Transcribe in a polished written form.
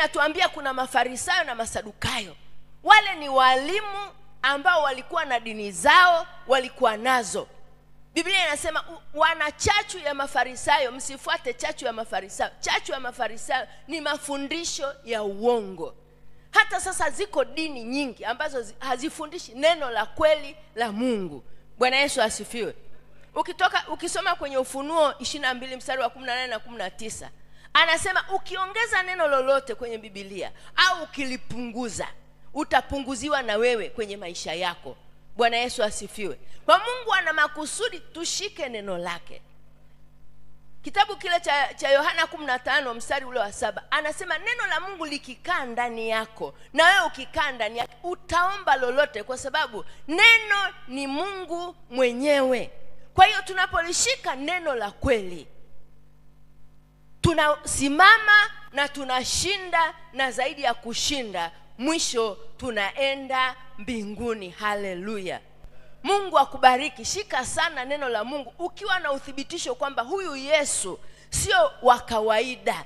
inatuambia kuna Mafarisayo na Masadukayo. Wale ni walimu ambao walikuwa na dini zao, walikuwa nazo. Biblia inasema wana chachu ya Mafarisayo, msifuate chachu ya Mafarisayo. Chachu ya Mafarisayo ni mafundisho ya uongo. Hata sasa ziko dini nyingi ambazo hazifundishi neno la kweli la Mungu. Bwana Yesu asifiwe. Ukisoma kwenye Ufunuo 22 mstari wa 18 na 19, anasema ukiongeza neno lolote kwenye Biblia au ukilipunguza, utapunguziwa na wewe kwenye maisha yako. Bwana Yesu asifiwe. Kwa Mungu ana makusudi tushike neno lake. Kitabu kile cha Yohana 15 mstari ule wa 7, anasema neno la Mungu likikaa ndani yako na wewe ukikaa ndani yake, utaomba lolote, kwa sababu neno ni Mungu mwenyewe. Kwa hiyo tunapolishika neno la kweli, tunasimama na tunashinda, na zaidi ya kushinda, mwisho tunaenda mbinguni. Haleluya. Mungu akubariki. Shika sana neno la Mungu ukiwa na uthibitisho kwamba huyu Yesu sio wa kawaida.